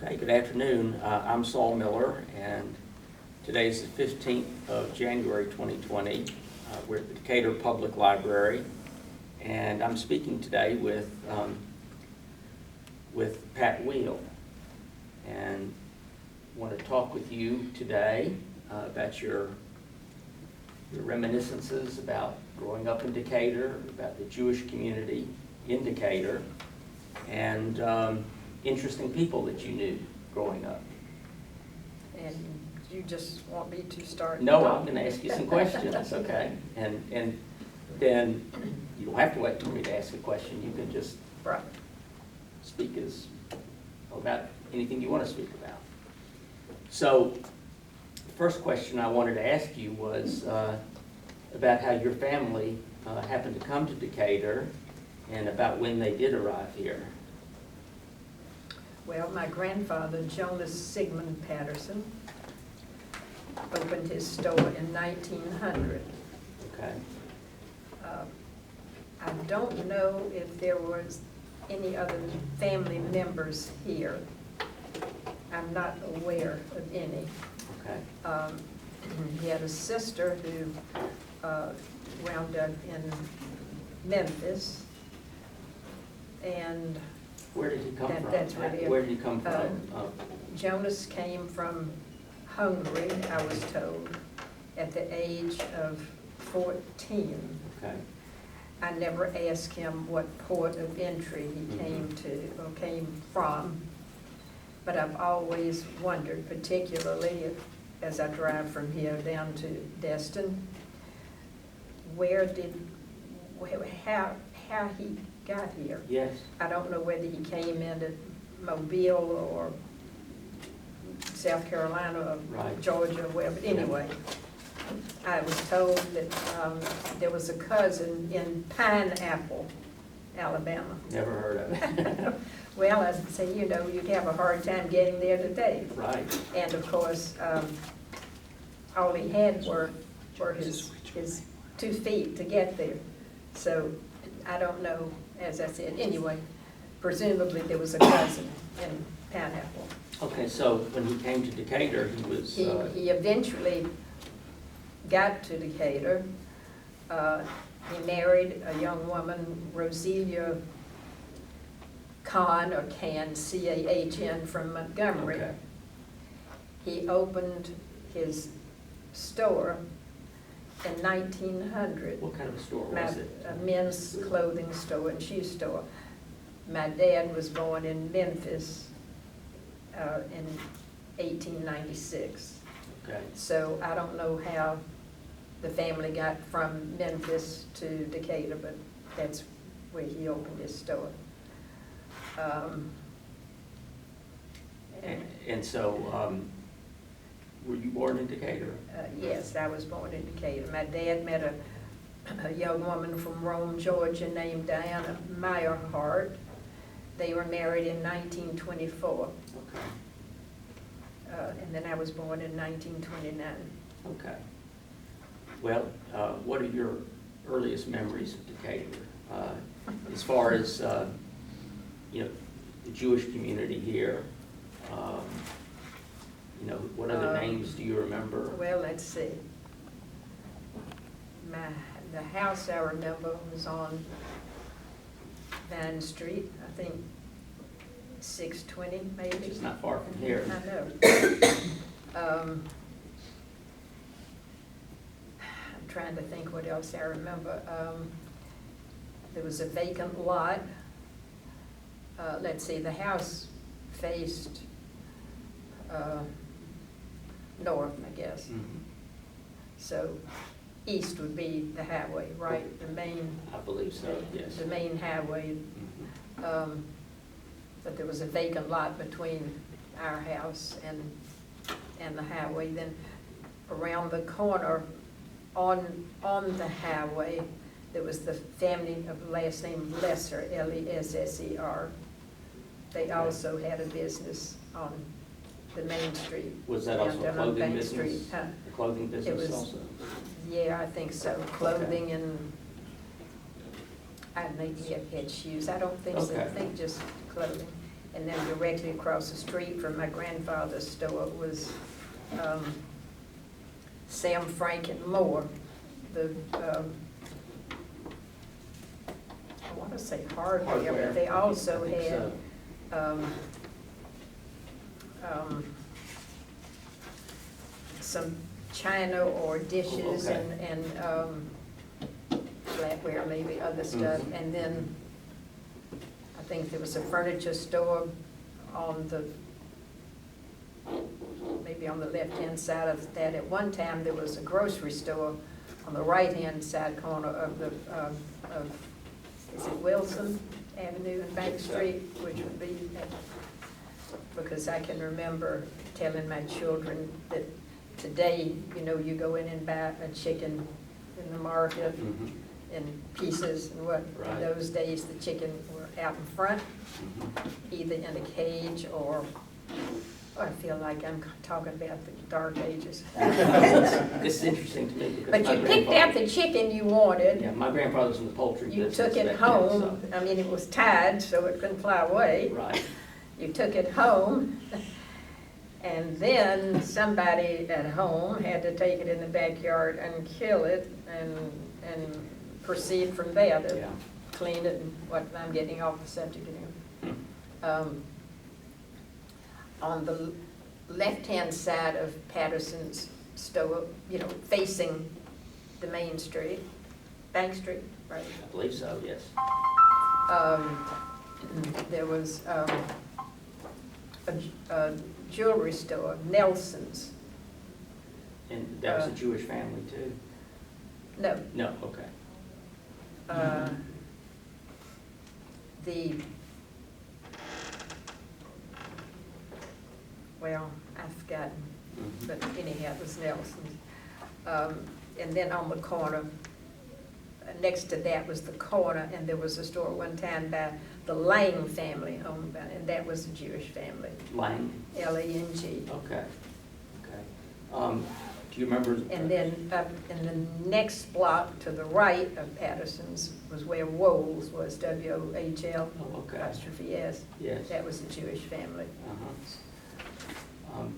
Okay, good afternoon. I'm Saul Miller, and today is the 15th of January 2020. We're at the Decatur Public Library, and I'm speaking today with Pat Weil, and want to talk with you today about your reminiscences about growing up in Decatur, about the Jewish community in Decatur, and interesting people that you knew growing up. And you just want me to start? No, I'm going to ask you some questions, okay? And then you don't have to wait for me to ask a question. You can just Right. speak about anything you want to speak about. So the first question I wanted to ask you was about how your family happened to come to Decatur and about when they did arrive here. Well, my grandfather, Jonas Sigmund Patterson, opened his store in 1900. Okay. I don't know if there was any other family members here. I'm not aware of any. Okay. He had a sister who wound up in Memphis, and Where did he come from? that's really Where did he come from? Jonas came from Hungary, I was told, at the age of 14. Okay. I never asked him what port of entry he came to or came from, but I've always wondered, particularly as I drive from here down to Destin, how he got here. Yes. I don't know whether he came into Mobile or South Carolina or Right. Georgia or wherever. But anyway, I was told that there was a cousin in Pineapple, Alabama. Never heard of it. Well, I say, you'd have a hard time getting there today. Right. And of course, all he had were his 2 feet to get there. So I don't know, as I said. Anyway, presumably there was a cousin in Pineapple. Okay, so when he came to Decatur, he was... He eventually got to Decatur. He married a young woman, Roselia Kahn, or Can, C-A-H-N, from Montgomery. Okay. He opened his store in 1900. What kind of a store was it? A men's clothing store and shoe store. My dad was born in Memphis in 1896. Okay. So I don't know how the family got from Memphis to Decatur, but that's where he opened his store. And so, were you born in Decatur? Yes, I was born in Decatur. My dad met a young woman from Rome, Georgia, named Diana Meyerhart. They were married in 1924. Okay. And then I was born in 1929. Okay. Well, what are your earliest memories of Decatur? As far as, the Jewish community here, what other names do you remember? Well, let's see. The house I remember was on Van Street, I think 620 maybe. Which is not far from here. I know. I'm trying to think what else I remember. There was a vacant lot. Let's see, the house faced north, I guess. Mm-hmm. So east would be the highway, right? The main. I believe so, yes. The main highway. Mm-hmm. But there was a vacant lot between our house and the highway. Then around the corner on the highway, there was the family of last name Lesser, L-E-S-S-E-R. They also had a business on the main street. Was that also a clothing business? Huh? A clothing business also? Yeah, I think so. Clothing and I think he had shoes. I don't think so. I Okay. think just clothing. And then directly across the street from my grandfather's store was Sam, Frank, and Moore. The, I want to say hardware, but they also had some china or dishes and flatware, maybe other stuff. And then I think there was a furniture store on the, maybe on the left-hand side of that. At one time, there was a grocery store on the right-hand side corner of the, is it Wilson Avenue and Bank Street, which would be, because I can remember telling my children that today, you know, you go in and buy a chicken in the market in pieces and what, in those days, the chicken were out in front, either in a cage or, I feel like I'm talking about the dark ages. It's interesting to me because but you picked out the chicken you wanted. Yeah, my grandfather was in the poultry business. You took it home. I mean, it was tied so it couldn't fly away. Right. You took it home, and then somebody at home had to take it in the backyard and kill it and proceed from there to clean it and what, I'm getting off the subject anyway. On the left-hand side of Patterson's store, you know, facing the main street, Bank Street, right? I believe so, yes. There was a jewelry store, Nelson's. And that was a Jewish family too? No. No, okay. Well, I've forgotten, but anyhow, it was Nelson's. And then on the corner, next to that was the corner, and there was a store one time by the Lang family, owned by, and that was a Jewish family. Lang? L-A-N-G. Okay, okay. Do you remember? And then up in the next block to the right of Patterson's was where Wohl's was, W-O-H-L, apostrophe S. Yes. That was a Jewish family.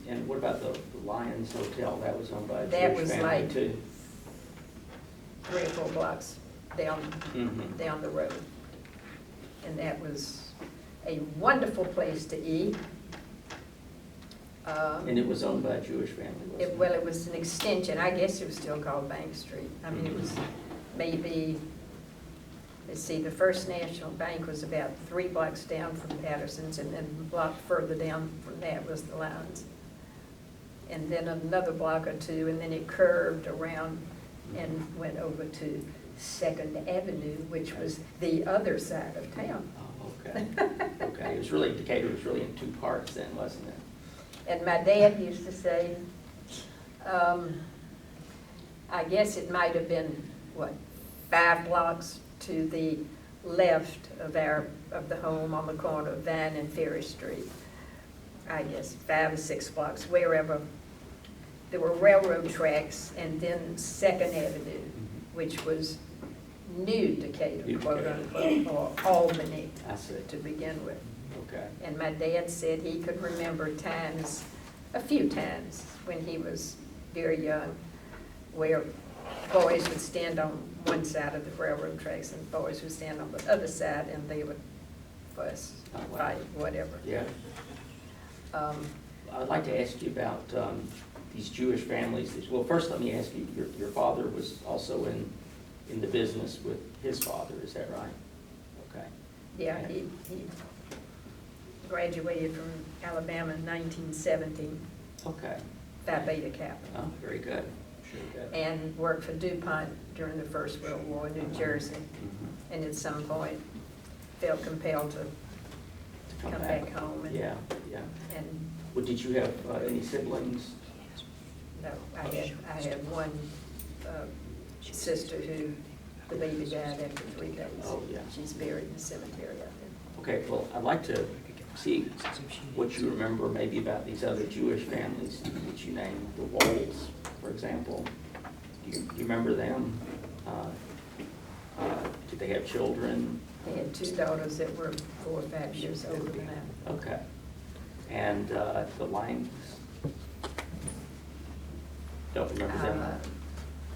And what about the Lions Hotel? That was owned by a That Jewish was family like too? 3 or 4 blocks down the road. And that was a wonderful place to eat. And it was owned by a Jewish family, wasn't it? Well, it was an extension. I guess it was still called Bank Street. I mean, it was maybe, let's see, the First National Bank was about 3 blocks down from Patterson's, and then a block further down from that was the Lions. And then another block or 2, and then it curved around and went over to 2nd Avenue, which was the other side of town. Oh, okay. Okay. It was really, Decatur was really in 2 parts then, wasn't it? And my dad used to say, I guess it might have been, what, 5 blocks to the left of the home on the corner of Vine and Ferry Street. I guess 5 or 6 blocks, wherever. There were railroad tracks, and then 2nd Avenue, which was New Decatur, quote unquote, or Albany to begin with. Okay. And my dad said he could remember times, a few times, when he was very young, where boys would stand on one side of the railroad tracks and boys would stand on the other side, and they would fuss, fight, whatever. Yeah. I'd like to ask you about these Jewish families. Well, first let me ask you, your father was also in the business with his father, is that right? Okay. Yeah, he graduated from Alabama in 1917. Okay. Phi Beta Kappa. Oh, very good. Sure, good. And worked for DuPont during the First World War in New Jersey. And at some point felt compelled to come back home. And, yeah. And well, did you have any siblings? no, I had one sister who the baby died after 3 days. Oh, yeah. She's buried in the cemetery out there. Okay, well, I'd like to see what you remember maybe about these other Jewish families that you named, the Weils, for example. Do you remember them? Did they have children? They had two daughters that were 4 or 5 years older than that. Okay. And the Lines? Don't remember them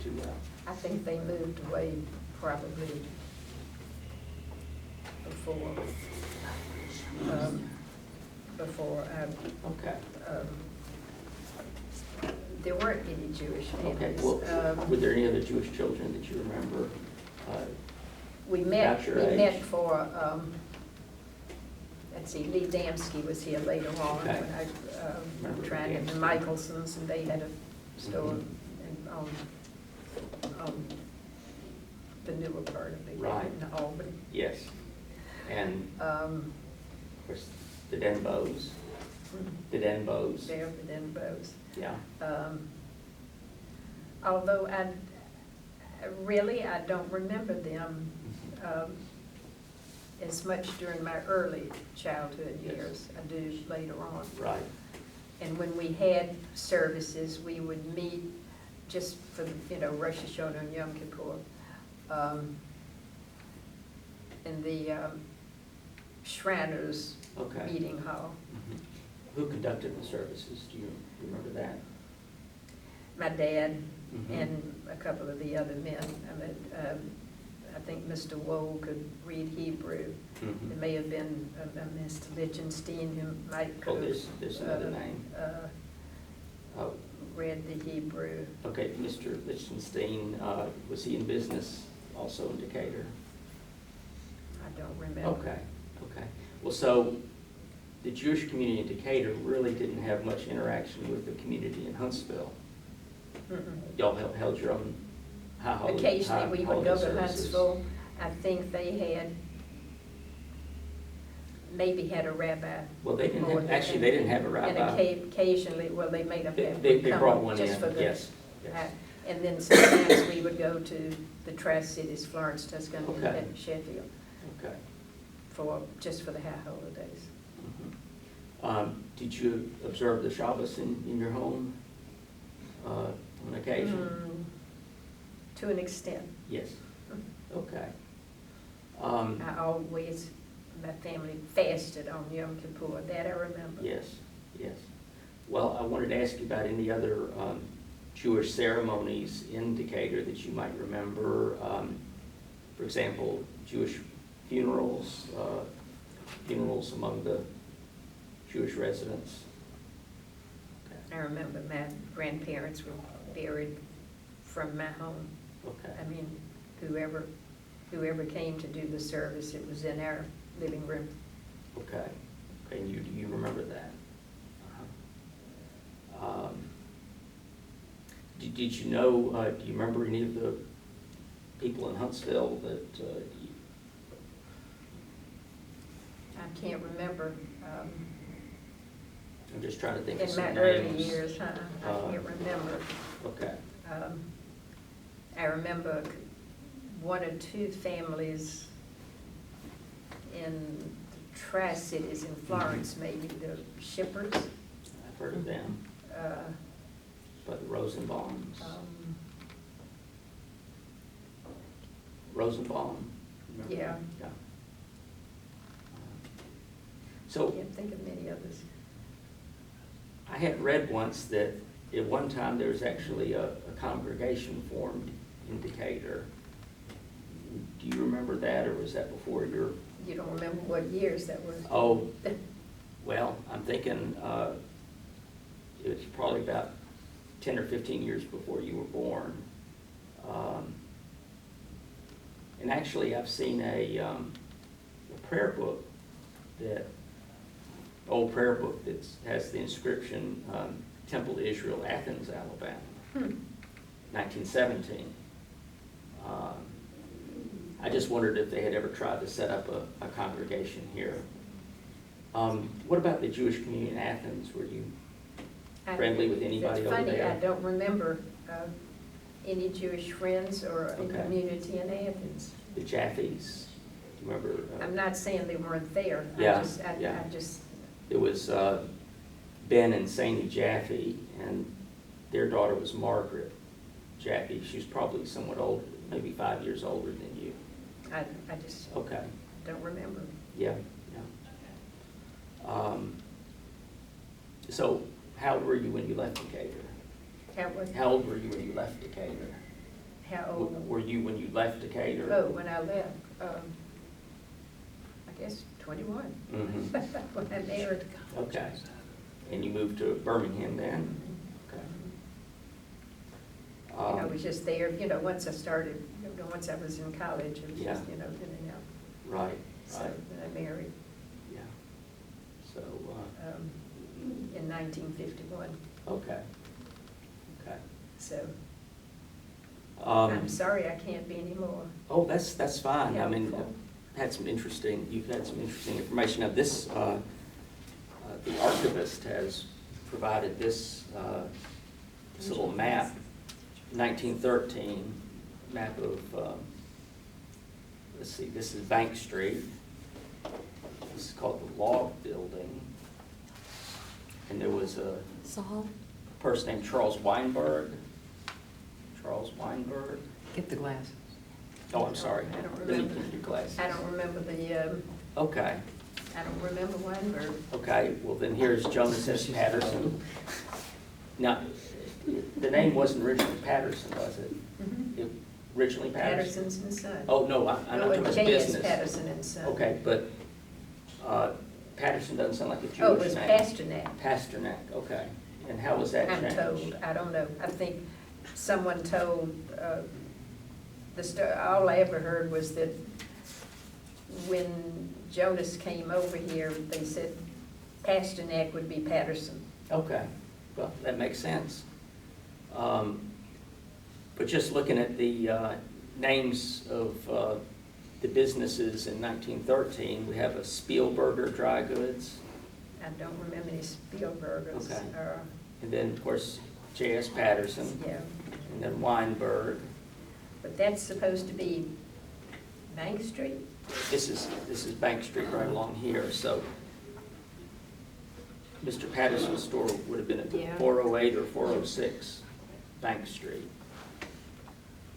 too well. I think they moved away probably before, Okay. there weren't any Jewish Okay. families. Well, were there any other Jewish children that you remember? We met about your age? for, let's see, Lee Damsky was here later on Okay. when I Remember tried him, Damsky. the Michelsons, and they had a store Mhm. in, the newer part of the, Right. in Albany. Yes. And, of course, the Denbos. The Denbos. There, but then Bose. Yeah. Although I don't remember them as much during my early childhood Yes. years. I do later on. Right. And when we had services, we would meet just for, Rosh Hashanah and Yom Kippur, in the Shriners Okay. meeting hall. Mhm. Who conducted the services? Do you remember that? My dad Mhm. and a couple of the other men. I think Mr. Woe could read Hebrew. Mhm. It may have been Mr. Lichtenstein who might Oh, could there's another name. Oh, read the Hebrew. okay, Mr. Lichtenstein, was he in business also in Decatur? I don't remember. Okay, okay. Well, so the Jewish community in Decatur really didn't have much interaction with the community in Huntsville. Mm-mm. Y'all held your own Occasionally, we would go to holiday services. Huntsville. I think they maybe had a rabbi. Well, they didn't more have, than- actually, they didn't have a And rabbi. occasionally, well, they made up that. They would come brought one in, just for the- yes. Yes. And then sometimes we would go to the Tri-Cities, Florence, Tuscaloosa, Okay. and Sheffield, Okay. just for the high holidays. Mhm. Did you observe the Shabbos in your home on occasion? To an extent. Yes. Okay. My family fasted on Yom Kippur, that I remember. Yes, yes. Well, I wanted to ask you about any other Jewish ceremonies in Decatur that you might remember. For example, Jewish funerals, funerals among the Jewish residents. I remember my grandparents were buried from my home. Okay. I mean, whoever came to do the service, it was in our living room. Okay. Okay, and do you remember that? Did you know, do you remember any of the people in Huntsville that I can't remember, I'm just trying to think of in some my names. early years, I can't remember. Okay. I remember one or two families in the Tri-Cities in Florence, maybe the Shippers. I've heard of them, but the Rosenbaums. Rosenbaum? Remember? Yeah. Yeah. I So can't think of many others. I had read once that at one time there was actually a congregation formed in Decatur. Do you remember that, or was that before your? You don't remember what years that was? Oh, well, I'm thinking it was probably about 10 or 15 years before you were born. And actually, I've seen a prayer book old prayer book that has the inscription, Temple to Israel, Athens, Alabama, 1917. I just wondered if they had ever tried to set up a congregation here. What about the Jewish community in Athens? Were you friendly with anybody over It's funny, there? I don't remember any Jewish friends or a Okay. community in Athens. The Jaffes, do you remember? I'm not saying they weren't there. Yeah, I yeah. just, It was Ben and Sandy Jaffe, and their daughter was Margaret Jaffe. She was probably somewhat older, maybe 5 years older than you. I just, Okay. don't remember. Yeah, yeah. So how old were you when you left Decatur? How old were you when you left Decatur? How old? Were you when you left Decatur? Oh, when I left, I guess 21. Mhm. When I married. Okay. And you moved to Birmingham then? Okay. I was just there, once I started, once I was in college, it was Yeah. just, in and out. Right, So right, then I married yeah. So, in 1951. okay, okay. So I'm Um, sorry I can't be any more. oh, that's fine. I mean, helpful. you've had some interesting information. Now, the archivist has provided this little map, 1913 map of, let's see, this is Bank Street. This is called the Log Building. And there was a Saul, person named Charles Weinberg. Charles Weinberg. get the glasses. Oh, I'm sorry. I don't Then you remember. can do glasses. I don't remember Okay, I don't remember Weinberg. okay. Well, then here's Jonas S. Patterson. Now, the name wasn't originally Patterson, was it? It originally Patterson? Patterson's and Son. Oh, no, I'm not talking about J.S. business. Patterson and Son. Okay, but Patterson doesn't sound like a Jewish name. Oh, it was Pasternak. Pasternak, okay. And how was that I'm changed? told, I don't know. I think someone told, all I ever heard was that when Jonas came over here, they said Pasternak would be Patterson. Okay, well, that makes sense. But just looking at the names of the businesses in 1913, we have a Spielberger Dry Goods, I don't remember any Spielbergers. Okay. and then, of course, J.S. Patterson, Yeah, and then Weinberg. but that's supposed to be Bank Street? This is Bank Street right along here, so Mr. Patterson's store would have been at Yeah. 408 or 406 Bank Street.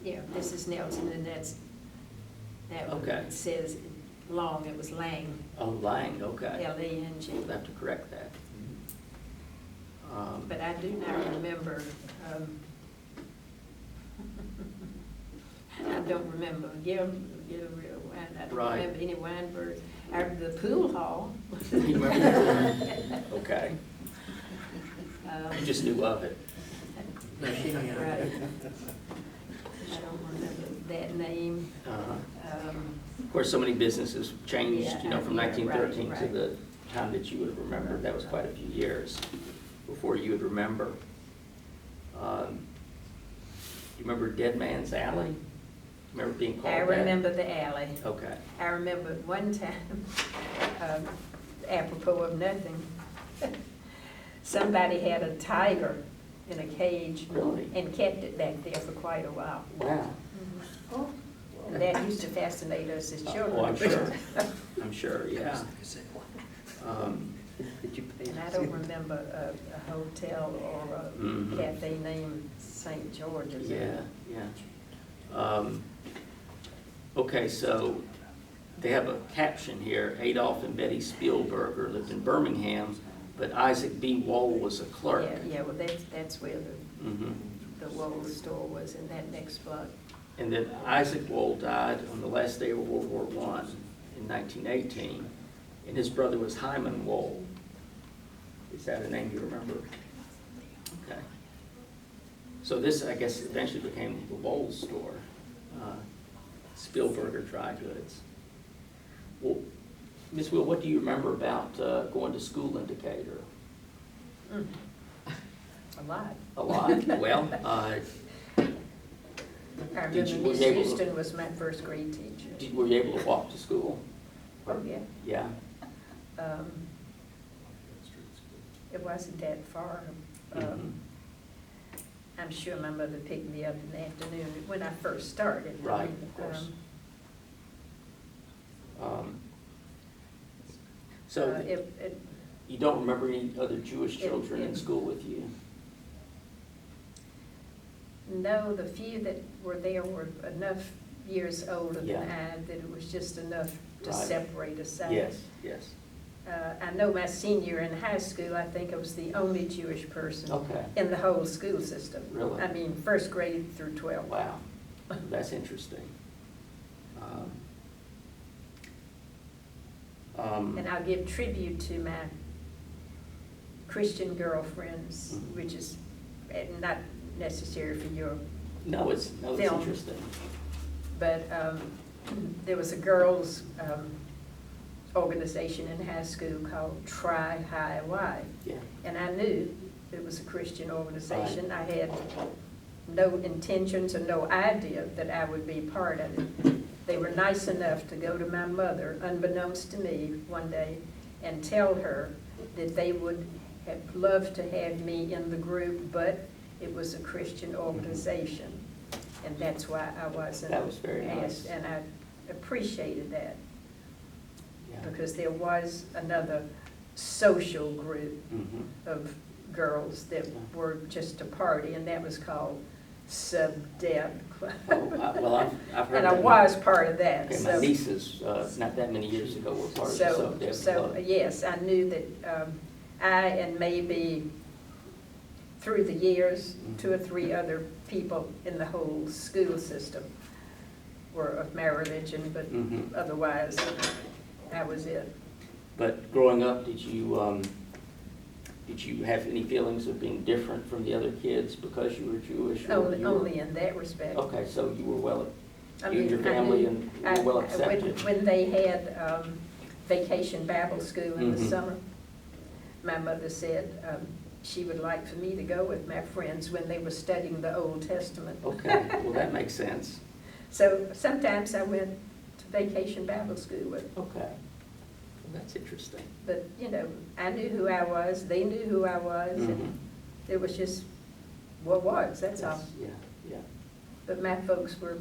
Yeah, this is Nelson, and that Okay. one says Long, it was Lang, Oh, Lang, okay. L-A-N-G. We'll have to correct that. But I do not remember, I don't remember, I don't Right. remember any Weinberg, the pool hall. You remember? Okay, you just knew of it. Right. I don't remember that name. Of course, so many businesses changed, Yeah, from yeah, 1913 to right. the time that you would have remembered. That was quite a few years before you would remember. You remember Dead Man's Alley? Remember being called I that? remember the alley. Okay. I remember one time, apropos of nothing, somebody had a tiger in a cage. Really? And kept it back there for quite a while. Wow. And that used to fascinate us as children. Oh, I'm sure. I'm sure, yeah. And I don't remember a hotel or a Mhm. cafe named St. George's. Yeah, yeah. Okay, so they have a caption here, Adolf and Betty Spielberger lived in Birmingham, but Isaac B. Wohl was a clerk. Yeah, well, that's where Mhm. the Wool store was, in that next block. And then Isaac Wohl died on the last day of World War I in 1918, and his brother was Hyman Wohl. Is that a name you remember? Okay. So this, I guess, eventually became the Wohl store, Spielberger Dry Goods. Well, Ms. Will, what do you remember about going to school in Decatur? A lot. A lot? Well, I Did remember you- were Miss you able to- Houston was my first grade teacher. were you able to walk to school? Oh, yeah. Yeah? It wasn't that far. Mhm. I'm sure my mother picked me up in the afternoon when I first started. Right, of course. So you don't remember any other Jewish children in school with you? No, the few that were there were enough years older than Yeah. I that it was just enough to Right. separate us out. Yes, yes. I know my senior in high school, I think I was the only Jewish person Okay. in the whole school system. Really? I mean, first grade through 12. Wow, that's interesting. And I'll give tribute to my Christian girlfriends, Mhm. which is not necessary for your, No, it's Film. interesting. but there was a girls' organization in high school called Tri-High-Y. Yeah. And I knew it was a Christian organization. I had no intentions or no idea that I would be part of it. They were nice enough to go to my mother, unbeknownst to me, one day and tell her that they would have loved to have me in the group, but it was a Christian organization. And that's why I wasn't That was very nice. asked. And I appreciated that, Yeah. because there was another social group Mhm. of girls that were just a party, and that was called Sub-Deb. Oh, well, I've heard And I that. was part of that. Okay, so- my nieces, not that many years ago, were part of the So, Sub-Deb so, Club. yes, I knew that I and maybe through the years, 2 or 3 other people in the whole school system were of my religion, but Mhm. otherwise, that was it. But growing up, did you have any feelings of being different from the other kids because you were Jewish? Or you were- Only in that respect. Okay, so you were well, I you and mean, your I family knew- and you were well accepted? When they had vacation Bible school in the Mhm. summer, my mother said she would like for me to go with my friends when they were studying the Old Testament. Okay, well, that makes sense. So sometimes I went to vacation Bible school with them. Okay, well, that's interesting. But, you know, I knew who I was, they knew who I was, Mhm. and it was just what was, that's all. Yeah, yeah. But my folks were,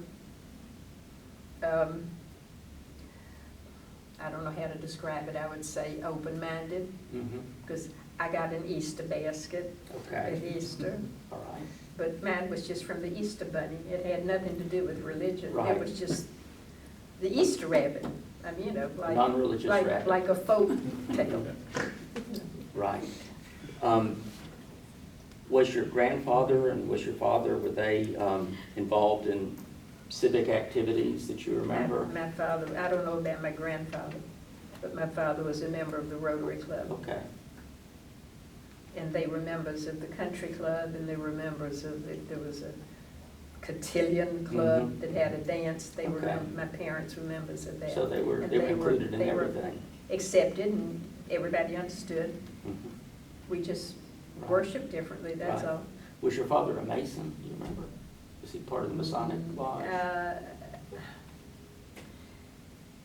I don't know how to describe it, I would say open-minded, Mhm. because I got an Easter basket Okay. at Easter, All right. but mine was just from the Easter bunny. It had nothing to do with religion. Right. It was just the Easter rabbit. I mean, you know, Non-religious rabbit. like a folk tale. Right. Was your grandfather and was your father, were they involved in civic activities that you remember? My father, I don't know about my grandfather, but my father was a member of the Rotary Club. Okay. And they were members of the country club, and they were members of, there was a cotillion club Mhm. that had a dance. They were, Okay. my parents were members of that. So they were And included in they were everything. accepted, and everybody understood. Mhm. We just Right. worshiped differently, that's Right. all. Was your father a Mason, do you remember? Was he part of the Masonic Lodge?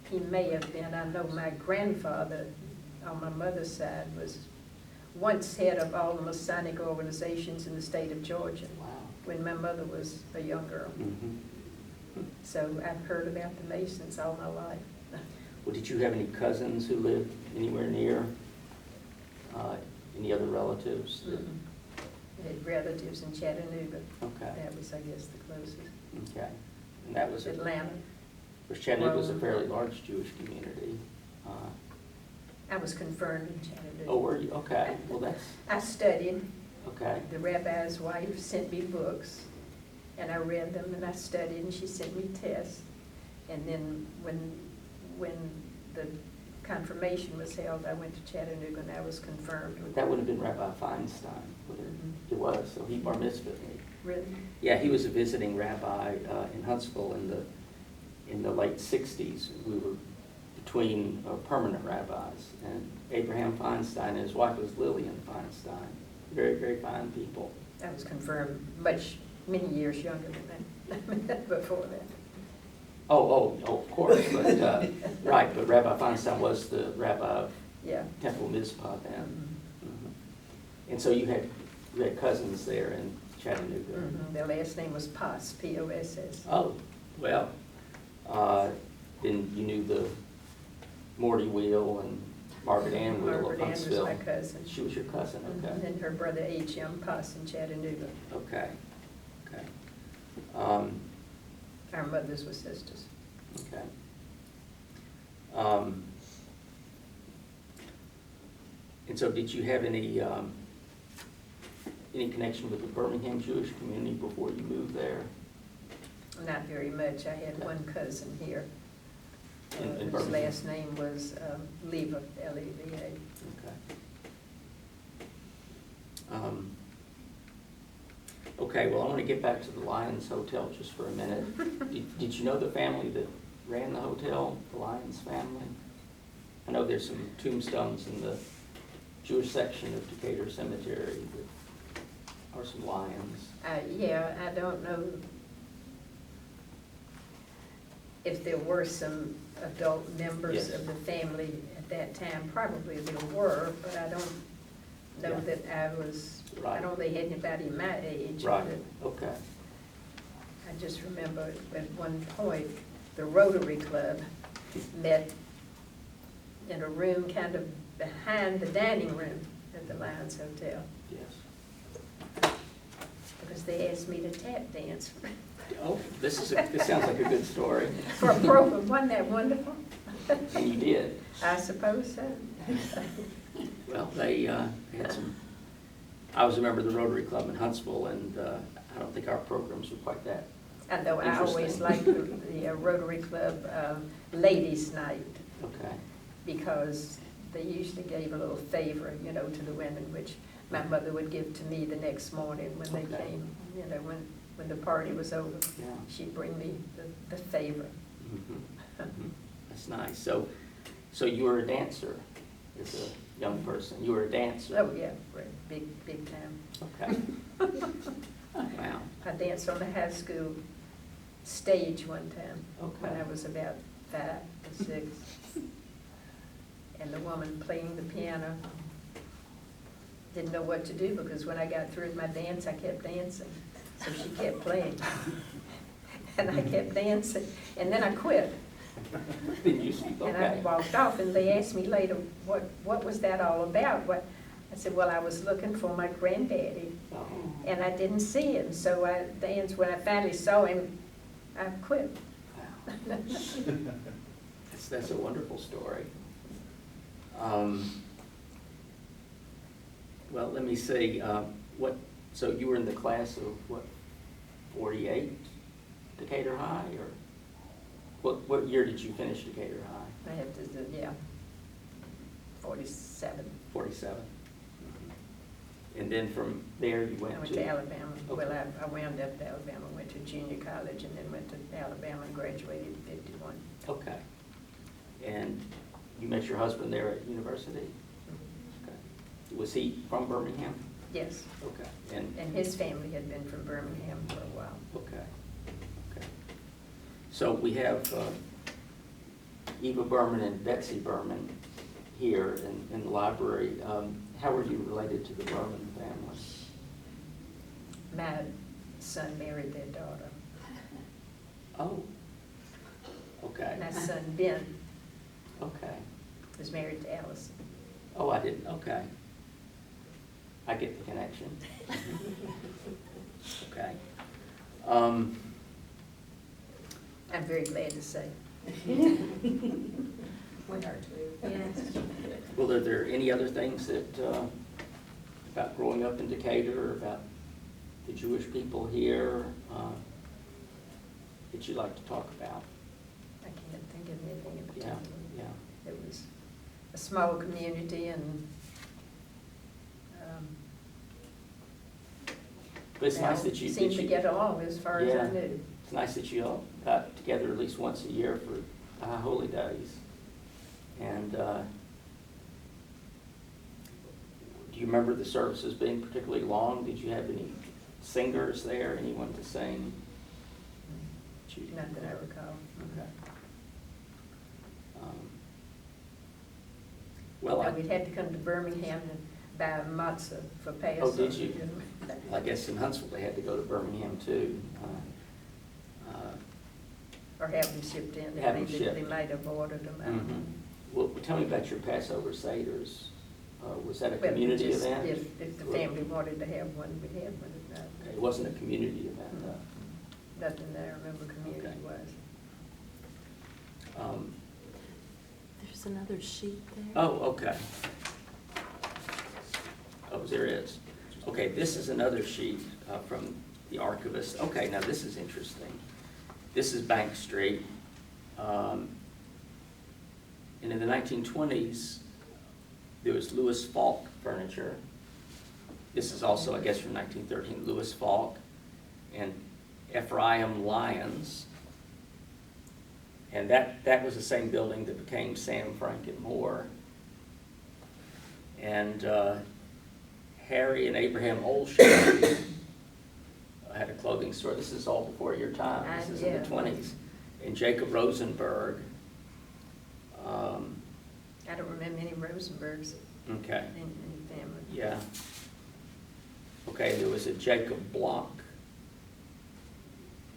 He may have been. I know my grandfather on my mother's side was once head of all the Masonic organizations in the state of Georgia Wow. when my mother was a young girl. Mhm. So I've heard about the Masons all my life. Well, did you have any cousins who lived anywhere near? Any other relatives? that- I had relatives in Chattanooga. Okay, That was, I guess, the closest. okay. And that was, Atlanta. because Chattanooga was a fairly large Jewish community. I was confirmed in Chattanooga. Oh, were you? Okay, well, that's, I studied. okay. The rabbi's wife sent me books, and I read them, and I studied, and she sent me tests. And then when the confirmation was held, I went to Chattanooga, and I was confirmed. That would have been Rabbi Feinstein, would it? Mhm. It was, so he bar mitzvahed me. Really? Yeah, he was a visiting rabbi in Huntsville in the late 60s. We were between permanent rabbis, and Abraham Feinstein and his wife was Lillian Feinstein. Very, very fine people. I was confirmed many years younger than that, before that. Oh, of course, but, right, but Rabbi Feinstein was the rabbi of Yeah. Temple Mizpah then. Mhm. Mhm. And so you had cousins there in Chattanooga. Mhm. Their last name was Poss, P-O-S-S. Oh, well, then you knew the Morty Wheel and Margaret Ann Wheel of Margaret Ann was Huntsville. my cousin. She was your cousin, okay. And her brother H.M. Poss in Chattanooga. Okay, okay. Our mothers were sisters. Okay. And so did you have any connection with the Birmingham Jewish community before you moved there? Not very much. I had one cousin here. In His Birmingham? last name was Leva, L-E-V-A. Okay. Okay, well, I want to get back to the Lions Hotel just for a minute. Did you know the family that ran the hotel, the Lions family? I know there's some tombstones in the Jewish section of Decatur Cemetery that are some lions. Yeah, I don't know if there were some adult members Yes. of the family at that time. Probably there were, but I don't know Yeah. that I was, I Right. don't think they had anybody my age. Right, but okay. I just remember at one point, the Rotary Club met in a room kind of behind the dining room at the Lions Hotel, Yes. because they asked me to tap dance Oh, this sounds like a good story. for a program. Wasn't that wonderful? And you did. I suppose so. Well, they had some, I was a member of the Rotary Club in Huntsville, and I don't think our programs were quite that. I know, I always Interesting. liked the Rotary Club Ladies' Night, Okay. because they usually gave a little favor, you know, to the women, which my mother would give to me the next morning when they Okay. came, you know, when the party was over. Yeah. She'd bring me the favor. Mhm. Mhm. That's nice. So you were a dancer as a young person? You were a dancer? Oh, yeah, right, big time. Okay. Wow. I danced on the high school stage one time when Okay. I was about 5 or 6. And the woman playing the piano didn't know what to do, because when I got through with my dance, I kept dancing. So she kept playing. And I kept dancing, and then I quit. Then you, And I okay. walked off, and they asked me later, what was that all about? I said, well, I was looking for my granddaddy, Oh, and I didn't see him, so I danced. When I finally saw him, I quit. wow. That's a wonderful story. Well, let me see, so you were in the class of what, 48 Decatur High, or what year did you finish Decatur High? I have to do, yeah, 47. 47. And then from there you I went went to Alabama. Okay. Well, I wound up at Alabama, went to junior college, and then went to Alabama and graduated in 51. Okay. And you met your husband there at university? Okay. Was he from Birmingham? Yes, Okay. and his family had been from Birmingham for a while. Okay. Okay. So we have Eva Berman and Betsy Berman here in the library. How are you related to the Berman family? My son married their daughter. Oh. Okay. My son, Ben, Okay. was married to Allison. Oh, I didn't, okay. I get the connection. Okay. I'm very glad to say. We are too. Yes. Well, are there any other things that, about growing up in Decatur, or about the Jewish people here, that you'd like to talk about? I can't think of anything in Yeah, particular. yeah. It was a small community, and But it's nice that you. seemed to get along as far as Yeah. I knew. It's nice that you all got together at least once a year for the High Holy Days. And do you remember the services being particularly long? Did you have any singers there, anyone to sing? Not that I recall. Okay. Well, No, we'd had to come to Birmingham and buy matzah for Passover. Oh, did you? I guess in Huntsville they had to go to Birmingham too. Or have them shipped in. Have them They shipped. might have ordered them out. Mhm. Well, tell me about your Passover Seders. Was that a Well, community just event? If the family wanted to have one, we'd have one. If not, Okay, it wasn't a community event, nothing that I remember community-wise. There's another sheet there. Oh, okay. Oh, there is. Okay, this is another sheet from the archivist. Okay, now this is interesting. This is Bank Street. And in the 1920s, there was Louis Falk Furniture. This is also, I guess, from 1913, Louis Falk and Ephraim Lyons. And that was the same building that became Sam, Frank, and Moore. And Harry and Abraham Olshay had a clothing store. This is all before your time. This is in the 20s. And Jacob Rosenberg. I don't remember any Rosenbergs Okay. in family. Yeah. Okay, there was a Jacob Block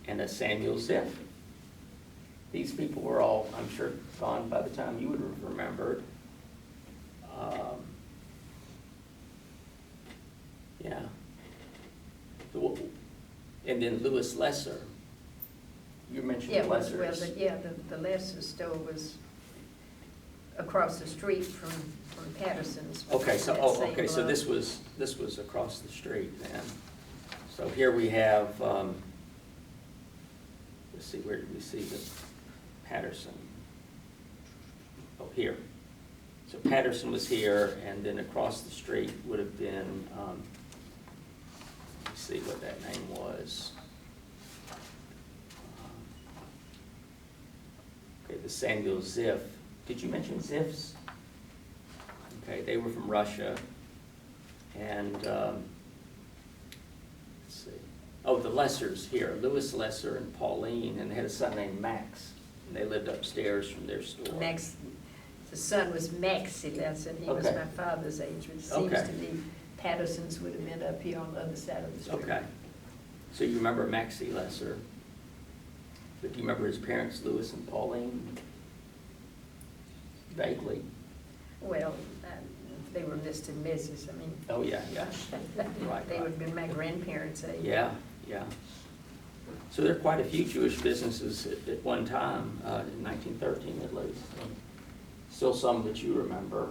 and a Samuel Ziff. These people were all, I'm sure, gone by the time you would have remembered. Yeah. And then Louis Lesser. You mentioned Yeah, the well, Lessers. the Lesser store was across the street from Patterson's. Okay, so, That oh, same okay, so block. this was across the street then. So here we have, let's see, where did we see the Patterson? Oh, here. So Patterson was here, and then across the street would have been, let's see what that name was. Okay, the Samuel Ziff. Did you mention Ziffs? Okay, they were from Russia. And, let's see. Oh, the Lessers here, Louis Lesser and Pauline, and they had a son named Max. And they lived upstairs from their store. Max, the son was Maxie Lesser, and he was Okay. my father's age, which seems Okay. to be Patterson's would have been up here on the other side of the street. Okay. So you remember Maxie Lesser? But do you remember his parents, Louis and Pauline? Vaguely. Well, they were Mr. and Mrs., I mean. Oh, yeah, yeah. Right, They right. would have been my grandparents' age. Yeah, yeah. So there are quite a few Jewish businesses at one time, in 1913 at least. Still some that you remember.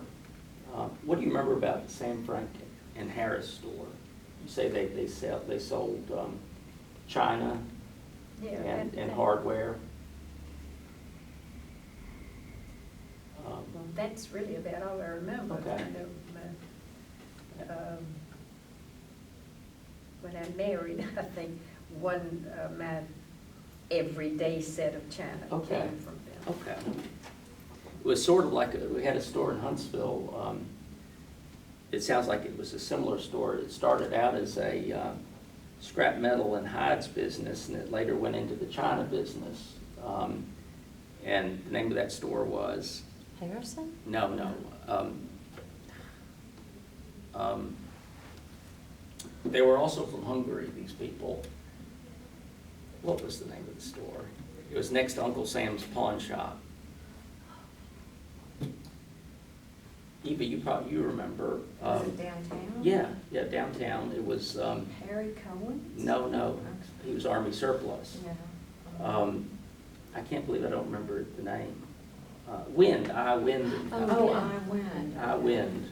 What do you remember about the Sam Frank and Harris store? You say they sold china Yeah, and hardware. Well, that's really about all I remember. Okay. I know when I married, I think one of my everyday set of china Okay. came from them. Okay. It was sort of like, we had a store in Huntsville. It sounds like it was a similar store. It started out as a scrap metal and hides business, and it later went into the china business. And the name of that store was? Harrison? No. They were also from Hungary, these people. What was the name of the store? It was next to Uncle Sam's pawn shop. Eva, you remember. Was it downtown? Yeah, downtown. It was, Harry Cohen? no, he was Army surplus. Yeah. I can't believe I don't remember the name. Wind, I Wind. Oh, I went. I Wind.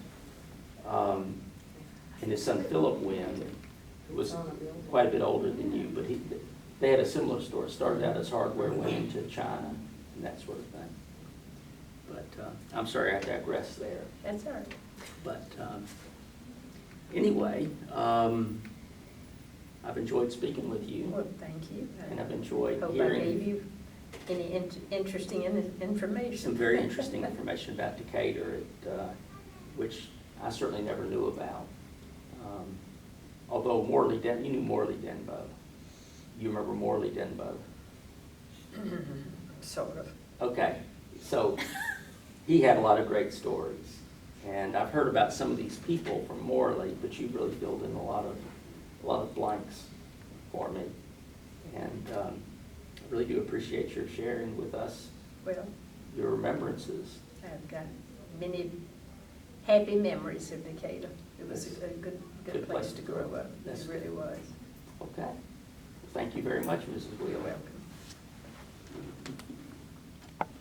And his son Philip Wind was quite a bit older than you, but they had a similar store. It started out as hardware, went into China and that sort of thing. But I'm sorry I digressed there. That's all right. But anyway, I've enjoyed speaking with you, Well, thank you. and I've enjoyed Hope I hearing gave you any interesting information. some very interesting information about Decatur, which I certainly never knew about. Although you knew Morley Denbo. You remember Morley Denbo? Sort of. Okay, so he had a lot of great stories. And I've heard about some of these people from Morley, but you really filled in a lot of blanks for me. And I really do appreciate your sharing with us Well, your remembrances. I've got many happy memories of Decatur. It was a good place to grow up. It That's really was. Okay. Thank you very much, Mrs. Wheeler. You're welcome.